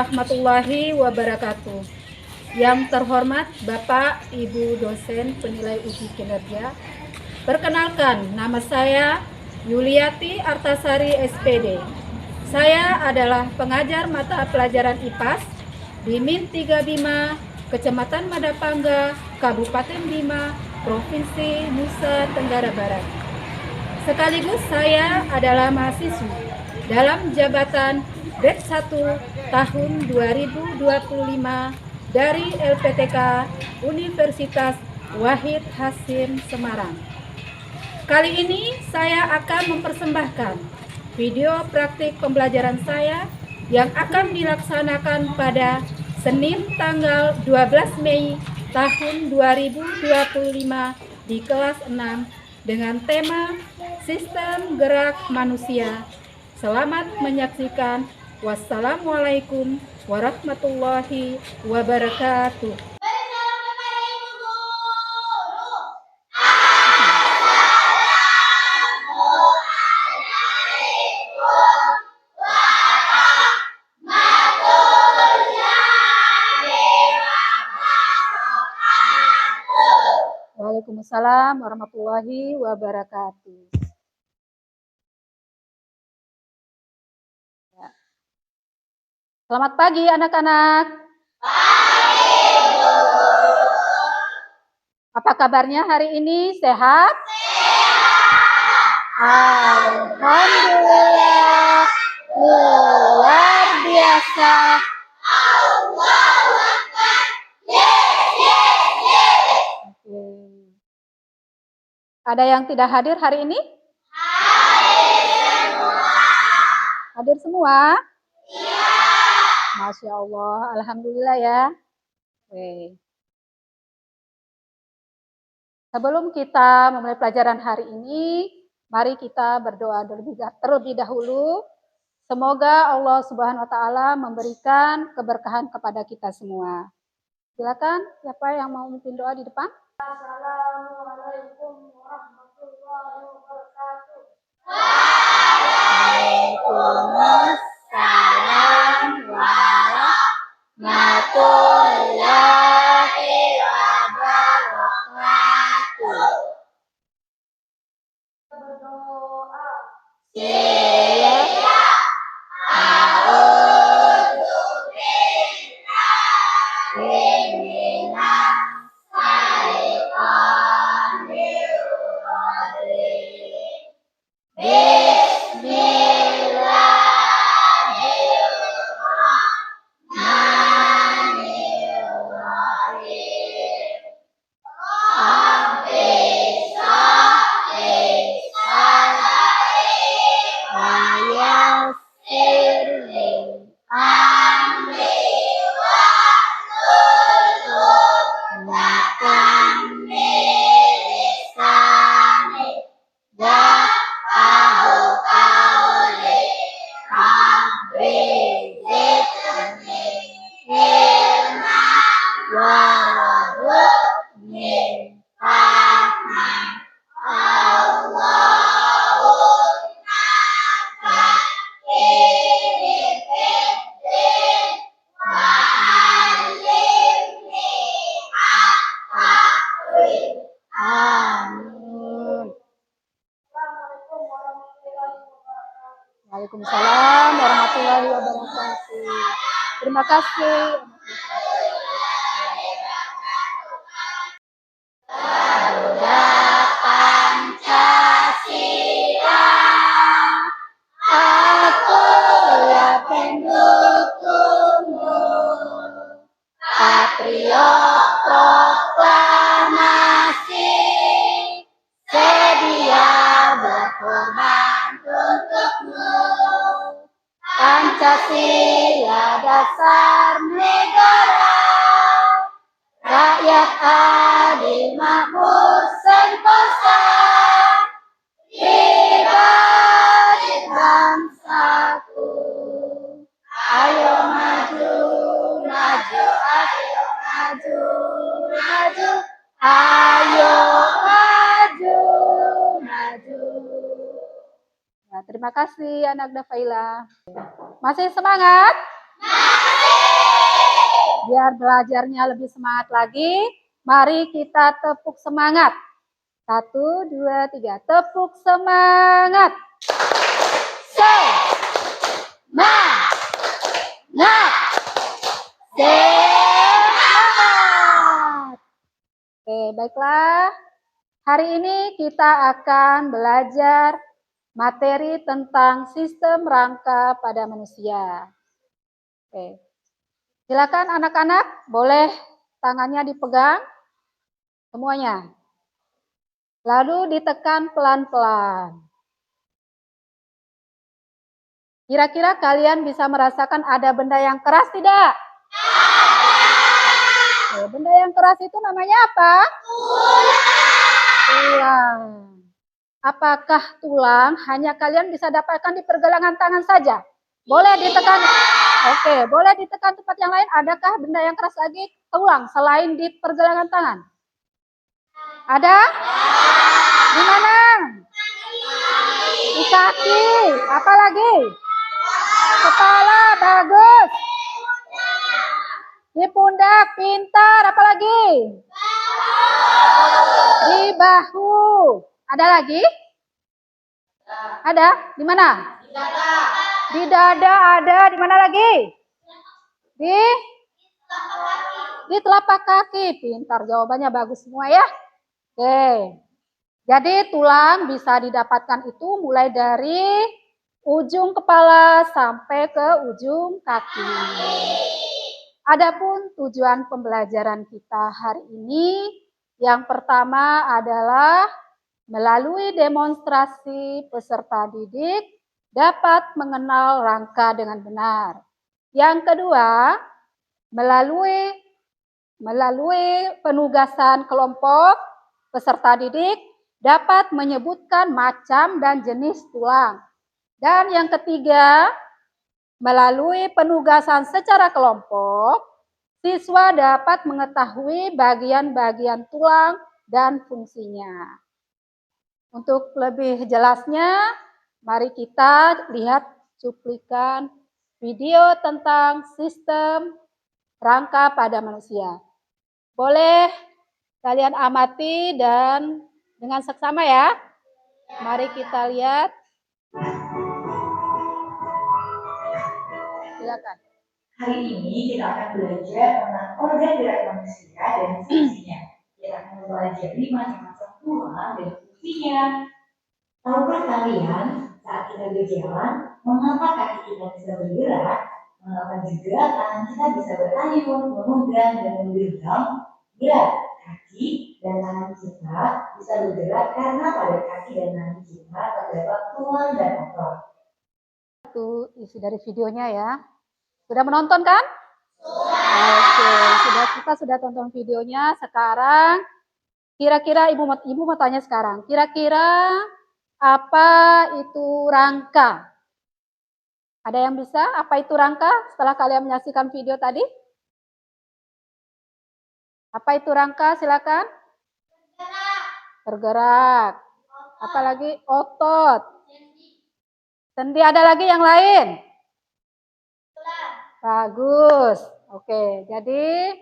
warahmatullahi wabarakatuh. Yang terhormat Bapak, Ibu dosen penilai uji kinerja. Perkenalkan, nama saya Yuliati Artasari SPD. Saya adalah pengajar mata pelajaran IPAS di MIN 3 Bima, Kecamatan Madapangga, Kabupaten Bima, Provinsi Nusa Tenggara Barat. Sekaligus saya adalah mahasiswi dalam jabatan batch 1 tahun 2025 dari LPTK Universitas Wahid Hasyim Semarang. Kali ini saya akan mempersembahkan video praktik pembelajaran saya yang akan dilaksanakan pada Senin tanggal 12 Mei tahun 2025 di kelas 6 dengan tema Sistem Gerak Manusia. Selamat menyaksikan. Wassalamualaikum warahmatullahi wabarakatuh. Waalaikumsalam warahmatullahi wabarakatuh. Selamat pagi anak-anak. Apa kabarnya hari ini? Sehat? Alhamdulillah. Luar biasa. Ada yang tidak hadir hari ini? Hadir semua? Masya Allah, alhamdulillah ya. Oke. Sebelum kita memulai pelajaran hari ini, mari kita berdoa terlebih dahulu. Semoga Allah Subhanahu wa Ta'ala memberikan keberkahan kepada kita semua. Silakan, siapa yang mau memimpin doa di depan? Assalamualaikum warahmatullahi wabarakatuh. Waalaikumsalam warahmatullahi wabarakatuh. Berdoa. Waalaikumsalam warahmatullahi wabarakatuh. Terima kasih. Pancasila, akulah pendukungmu, patriot proklamasi, sedia berkorban untukmu. Pancasila dasar negara, rakyat adil makmur sentosa, pribadi bangsaku. Ayo maju, maju, ayo maju, maju, ayo maju, maju. Nah, terima kasih anak Dafaila. Masih semangat? Masih. Biar belajarnya lebih semangat lagi, mari kita tepuk semangat. 1, 2, 3, tepuk semangat. Semangat. Semangat. Oke, baiklah. Hari ini kita akan belajar materi tentang sistem rangka pada manusia. Oke. Silakan anak-anak, boleh tangannya dipegang semuanya. Lalu ditekan pelan-pelan. Kira-kira kalian bisa merasakan ada benda yang keras tidak? Oke, benda yang keras itu namanya apa? Tulang. Apakah tulang hanya kalian bisa dapatkan di pergelangan tangan saja? Boleh ditekan. Oke, boleh ditekan tempat yang lain. Adakah benda yang keras lagi tulang selain di pergelangan tangan? Ada? Di mana? Di kaki. Apa lagi? Kepala, bagus. Di pundak, pintar. Apa lagi? Di bahu. Ada lagi? Ada? Di mana? Di dada ada. Di mana lagi? Di telapak kaki. Pintar, jawabannya bagus semua ya. Oke. Jadi tulang bisa didapatkan itu mulai dari ujung kepala sampai ke ujung kaki. Adapun tujuan pembelajaran kita hari ini, yang pertama adalah melalui demonstrasi peserta didik dapat mengenal rangka dengan benar. Yang kedua, melalui penugasan kelompok peserta didik dapat menyebutkan macam dan jenis tulang. Dan yang ketiga, melalui penugasan secara kelompok, siswa dapat mengetahui bagian-bagian tulang dan fungsinya. Untuk lebih jelasnya, mari kita lihat cuplikan video tentang sistem rangka pada manusia. Boleh kalian amati dan dengan seksama ya. Mari kita lihat. Silakan. Hari ini kita akan belajar tentang organ gerak manusia dan fungsinya. Kita akan mempelajari macam-macam tulang dan fungsinya. Tahukah kalian saat kita berjalan, mengapa kaki kita bisa bergerak, mengapa juga tangan kita bisa berayun, memegang dan menggenggam? Ya, kaki dan tangan kita bisa bergerak karena pada kaki dan tangan kita terdapat tulang dan otot. Itu isi dari videonya ya. Sudah menonton kan? Oke, kita sudah tonton videonya. Sekarang kira-kira ibu mau tanya sekarang. Kira-kira apa itu rangka? Ada yang bisa? Apa itu rangka? Setelah kalian menyaksikan video tadi? Apa itu rangka? Silakan. Bergerak. Apalagi otot. Sendi, ada lagi yang lain? Bagus. Oke, jadi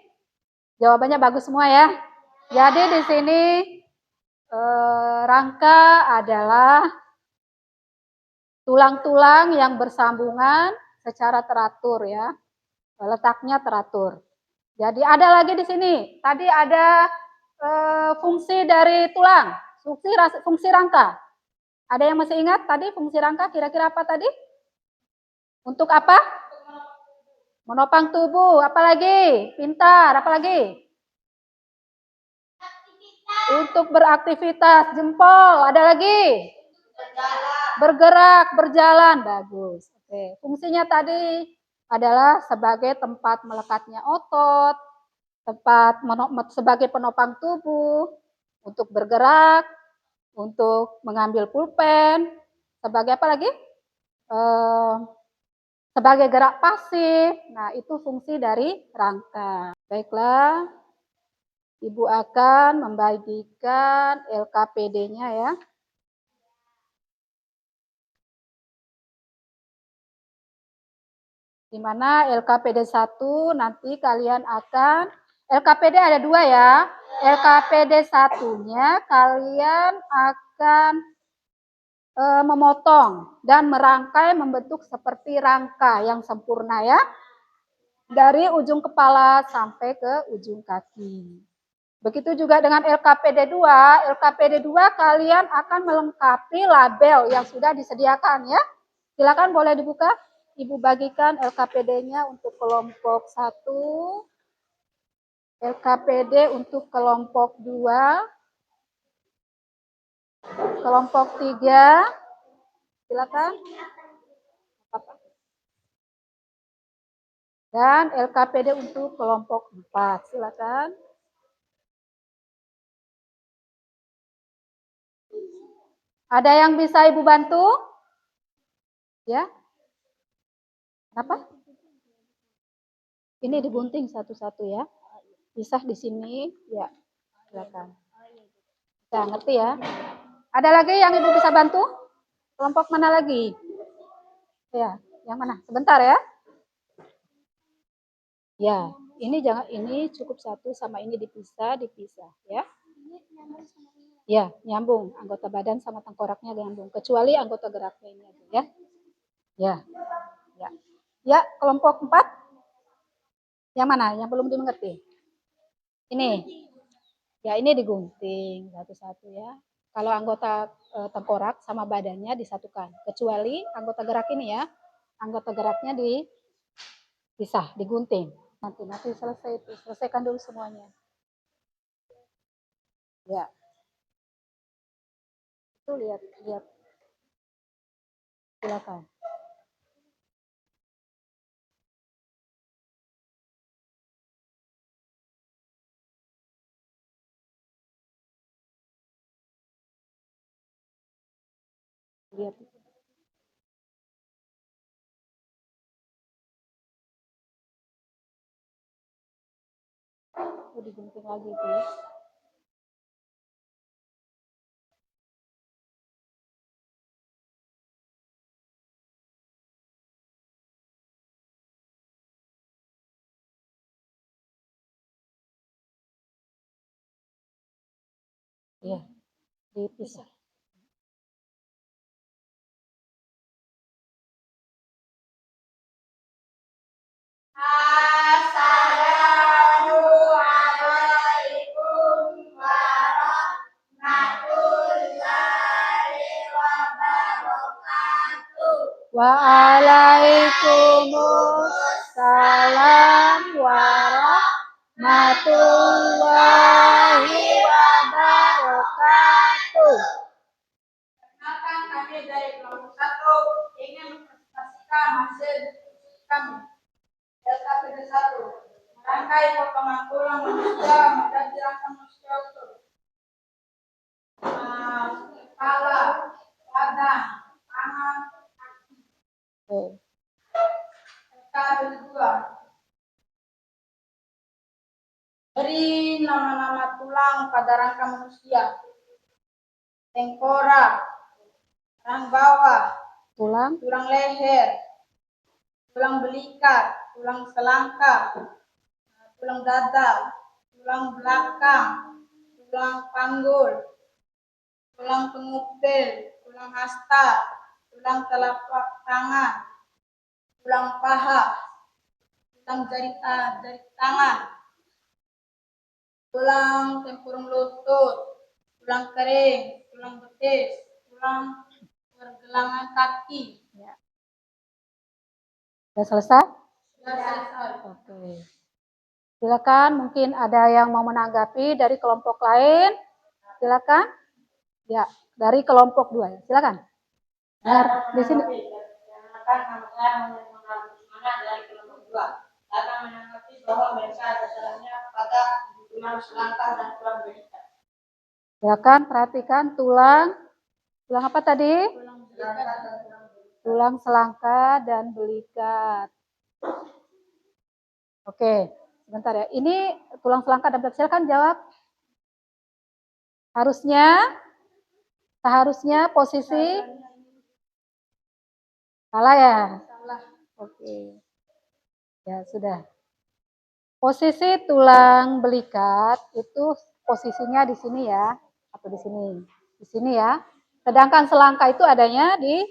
jawabannya bagus semua ya. Jadi di sini rangka adalah tulang-tulang yang bersambungan secara teratur ya. Letaknya teratur. Jadi ada lagi di sini. Tadi ada fungsi dari tulang, fungsi rangka. Ada yang masih ingat tadi fungsi rangka kira-kira apa tadi? Untuk apa? Menopang tubuh, apalagi? Pintar, apalagi? Untuk beraktivitas, jempol, ada lagi? Bergerak, berjalan, bagus. Oke, fungsinya tadi adalah sebagai tempat melekatnya otot, sebagai penopang tubuh, untuk bergerak, untuk mengambil pulpen, sebagai apa lagi? Sebagai gerak pasif. Nah, itu fungsi dari rangka. Baiklah, Ibu akan membagikan LKPD-nya ya. Di mana LKPD 1 nanti kalian akan, LKPD ada 2 ya. LKPD 1-nya kalian akan memotong dan merangkai membentuk seperti rangka yang sempurna ya. Dari ujung kepala sampai ke ujung kaki. Begitu juga dengan LKPD 2. LKPD 2 kalian akan melengkapi label yang sudah disediakan ya. Silakan boleh dibuka. Ibu bagikan LKPD-nya untuk kelompok 1. LKPD untuk kelompok 2. Kelompok 3. Silakan. Dan LKPD untuk kelompok 4. Silakan. Ada yang bisa Ibu bantu? Ya. Kenapa? Ini digunting satu-satu ya. Pisah di sini, ya. Silakan. Bisa ngerti ya? Ada lagi yang Ibu bisa bantu? Kelompok mana lagi? Ya, yang mana? Sebentar ya. Ya, ini cukup satu sama ini dipisah ya. Ya, nyambung. Anggota badan sama tengkoraknya nyambung. Kecuali anggota geraknya ini aja ya. Ya. Ya. Ya, kelompok 4. Yang mana? Yang belum dimengerti? Ini. Ya, ini digunting satu-satu ya. Kalau anggota tengkorak sama badannya disatukan. Kecuali anggota gerak ini ya. Anggota geraknya dipisah, digunting. Nanti selesai itu. Selesaikan dulu semuanya. Ya. Itu lihat. Silakan. Lihat. Digunting lagi itu ya. Iya, dipisah. Assalamualaikum warahmatullahi wabarakatuh. Waalaikumsalam warahmatullahi wabarakatuh. Perkenalkan, kami dari kelompok 1 ingin mempresentasikan hasil diskusi kami. LKPD 1, merangkai potongan tulang manusia menjadi rangka manusia utuh. Kepala, badan, tangan, kaki. LKPD 2, beri nama-nama tulang pada rangka manusia. Tengkorak, tulang bawah, tulang leher, tulang belikat, tulang selangka, tulang dada, tulang belakang, tulang panggul, tulang pengupil, tulang hasta, tulang telapak tangan, tulang paha, tulang jari tangan, tulang tempurung lutut, tulang kering, tulang betis, tulang pergelangan kaki. Ya. Sudah selesai? Sudah selesai. Oke. Silakan, mungkin ada yang mau menanggapi dari kelompok lain. Silakan. Ya, dari kelompok 2 ya. Silakan. Di sini. Perkenalkan, nama saya Mana dari kelompok 2 akan menanggapi bahwa mereka ada salahnya pada tulang selangka dan tulang belikat. Silakan perhatikan tulang apa tadi? Tulang selangka dan belikat. Oke, sebentar ya. Ini tulang selangka dan belikat. Silakan jawab. Seharusnya posisi salah ya? Salah. Oke. Ya, sudah. Posisi tulang belikat itu posisinya di sini ya, atau di sini. Di sini ya. Sedangkan selangka itu adanya di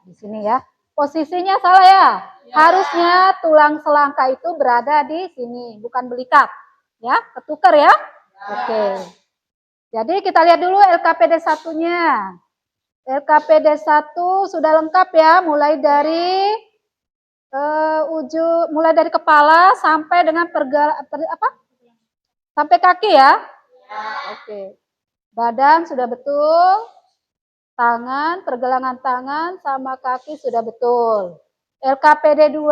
di sini ya. Posisinya salah ya. Harusnya tulang selangka itu berada di sini, bukan belikat. Ya, ketukar ya. Oke. Jadi kita lihat dulu LKPD 1-nya. LKPD 1 sudah lengkap ya, mulai dari mulai dari kepala sampai dengan sampai kaki ya. Oke. Badan sudah betul. Tangan, pergelangan tangan sama kaki sudah betul. LKPD 2.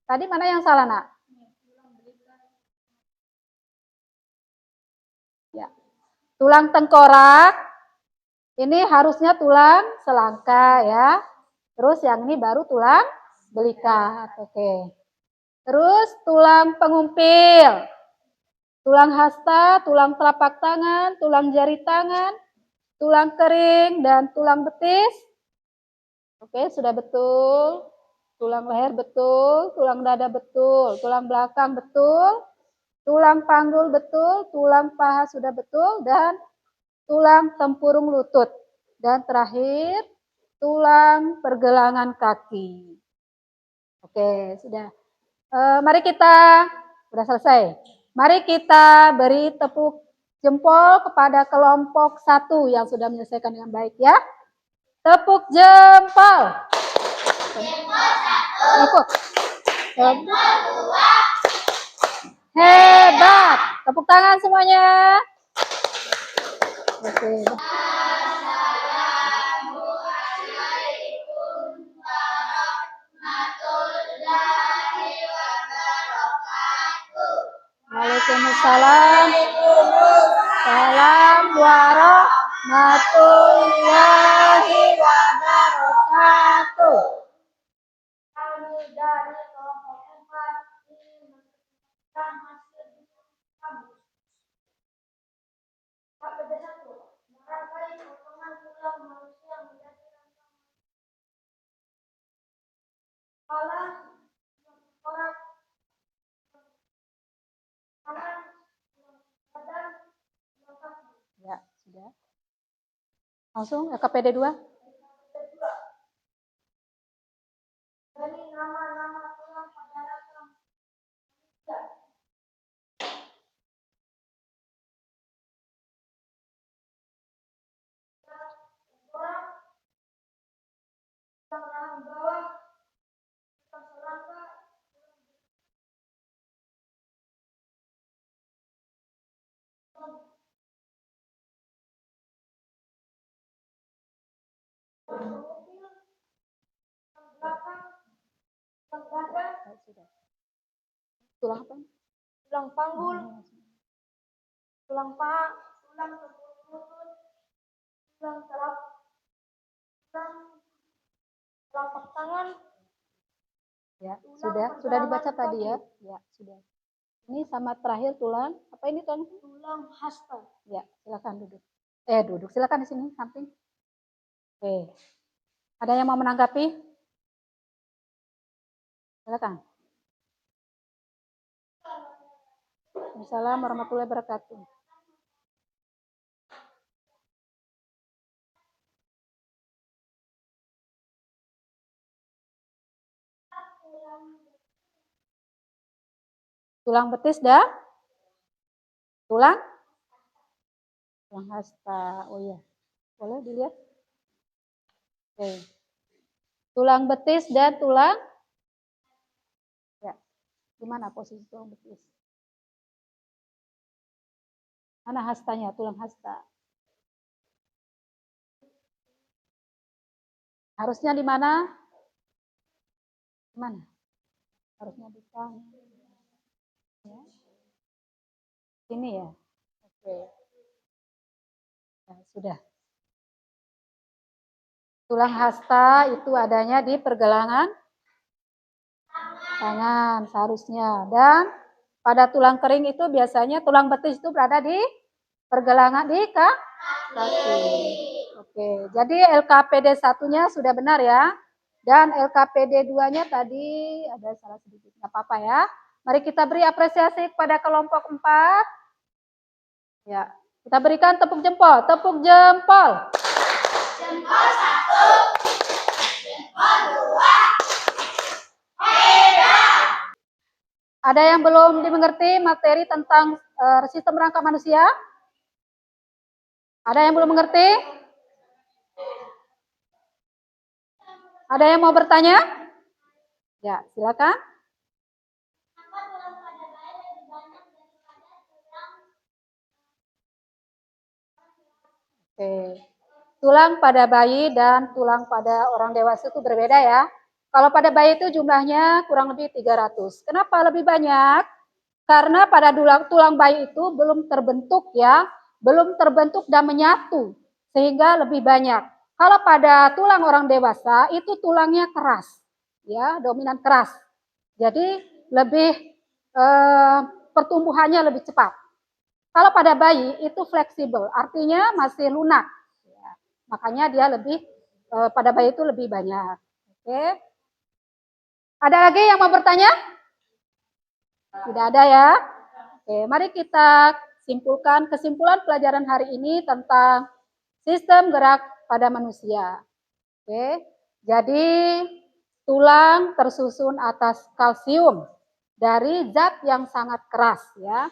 Tadi mana yang salah, Nak? Ya. Tulang tengkorak. Ini harusnya tulang selangka ya. Terus yang ini baru tulang belikat. Oke. Terus tulang pengumpil. Tulang hasta, tulang telapak tangan, tulang jari tangan, tulang kering, dan tulang betis. Oke, sudah betul. Tulang leher betul, tulang dada betul, tulang belakang betul, tulang panggul betul, tulang paha sudah betul, dan tulang tempurung lutut. Dan terakhir, tulang pergelangan kaki. Oke, sudah. Mari kita, sudah selesai. Mari kita beri tepuk jempol kepada kelompok 1 yang sudah menyelesaikan dengan baik ya. Tepuk jempol. Jempol 1. Tepuk. Jempol 2. Hebat. Tepuk tangan semuanya. Oke. Waalaikumsalam. Salam warahmatullahi wabarakatuh. Kami dari kelompok 4 ingin mengucapkan hasil kami. KPD 1, merangkai potongan tulang manusia menjadi kepala, orang, tangan, badan, kaki. Ya, sudah. Langsung LKPD 2. Dari nama-nama tulang pada ragam. Tulang bawah, tulang selangka, tulang apa? Tulang panggul, tulang paha, tulang tempurung lutut, tulang telapak tangan. Ya, sudah dibaca tadi ya. Ya, sudah. Ini sama terakhir tulang, apa ini tulang? Tulang hasta. Ya, silakan duduk. Duduk, silakan di sini samping. Oke. Ada yang mau menanggapi? Silakan. Assalamualaikum warahmatullahi wabarakatuh. Tulang betis dah? Tulang hasta. Oh iya. Boleh dilihat? Oke. Tulang betis dan tulang? Ya. Gimana posisi tulang betis? Mana hastanya? Tulang hasta. Harusnya di mana? Di mana? Harusnya di sana. Ya. Ini ya. Oke. Nah, sudah. Tulang hasta itu adanya di pergelangan tangan seharusnya. Dan pada tulang kering itu biasanya tulang betis itu berada di pergelangan di kaki. Oke, jadi LKPD 1-nya sudah benar ya. Dan LKPD 2-nya tadi ada salah sedikit, nggak apa-apa ya. Mari kita beri apresiasi kepada kelompok 4. Ya, kita berikan tepuk jempol, tepuk jempol. Jempol 1, jempol 2. Ada yang belum dimengerti materi tentang sistem rangka manusia? Ada yang belum mengerti? Ada yang mau bertanya? Ya, silakan. Oke. Tulang pada bayi dan tulang pada orang dewasa itu berbeda ya. Kalau pada bayi itu jumlahnya kurang lebih 300. Kenapa lebih banyak? Karena pada tulang bayi itu belum terbentuk ya, belum terbentuk dan menyatu sehingga lebih banyak. Kalau pada tulang orang dewasa itu tulangnya keras, ya dominan keras. Jadi lebih pertumbuhannya lebih cepat. Kalau pada bayi itu fleksibel, artinya masih lunak. Ya, makanya dia lebih pada bayi itu lebih banyak. Oke. Ada lagi yang mau bertanya? Tidak ada ya. Oke, mari kita simpulkan kesimpulan pelajaran hari ini tentang sistem gerak pada manusia. Oke, jadi tulang tersusun atas kalsium dari zat yang sangat keras ya.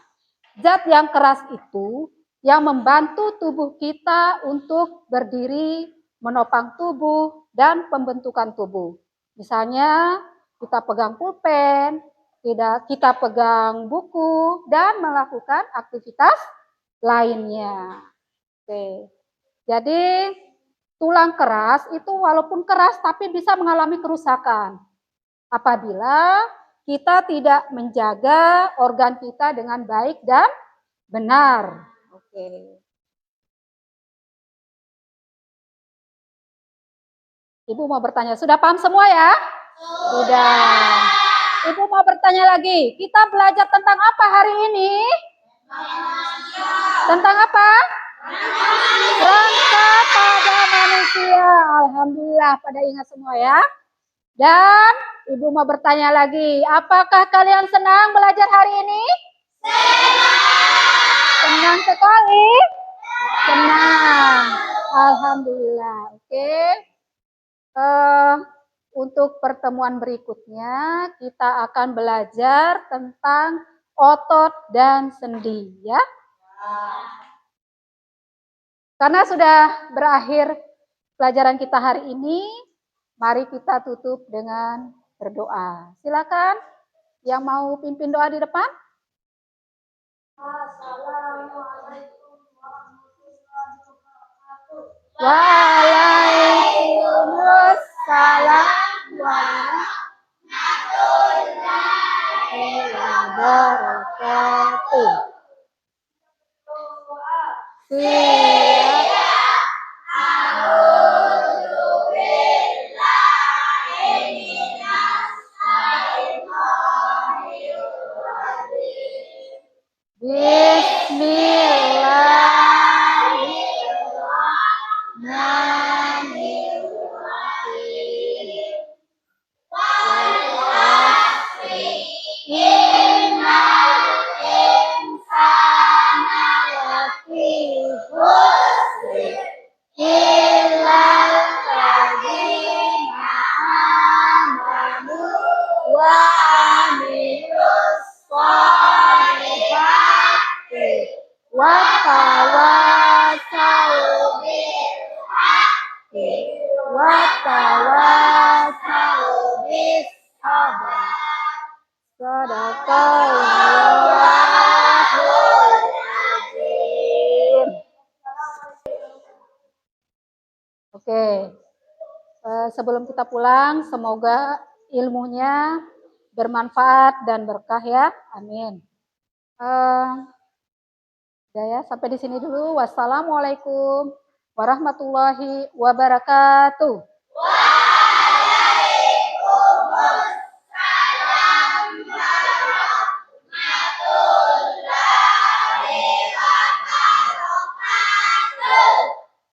Zat yang keras itu yang membantu tubuh kita untuk berdiri, menopang tubuh, dan pembentukan tubuh. Misalnya kita pegang pulpen, kita pegang buku, dan melakukan aktivitas lainnya. Oke. Jadi tulang keras itu walaupun keras tapi bisa mengalami kerusakan apabila kita tidak menjaga organ kita dengan baik dan benar. Oke. Ibu mau bertanya, sudah paham semua ya? Sudah. Ibu mau bertanya lagi, kita belajar tentang apa hari ini? Tentang apa? Rangka pada manusia. Alhamdulillah pada ingat semua ya. Dan ibu mau bertanya lagi, apakah kalian senang belajar hari ini? Senang sekali? Senang. Alhamdulillah. Oke. Untuk pertemuan berikutnya kita akan belajar tentang otot dan sendi ya. Karena sudah berakhir pelajaran kita hari ini, mari kita tutup dengan berdoa. Silakan yang mau pimpin doa di depan. Assalamualaikum warahmatullahi wabarakatuh. Waalaikumsalam warahmatullahi wabarakatuh. Siap. Oke, sebelum kita pulang, semoga ilmunya bermanfaat dan berkah ya, amin. Ya, sampai di sini dulu. Wassalamualaikum warahmatullahi wabarakatuh.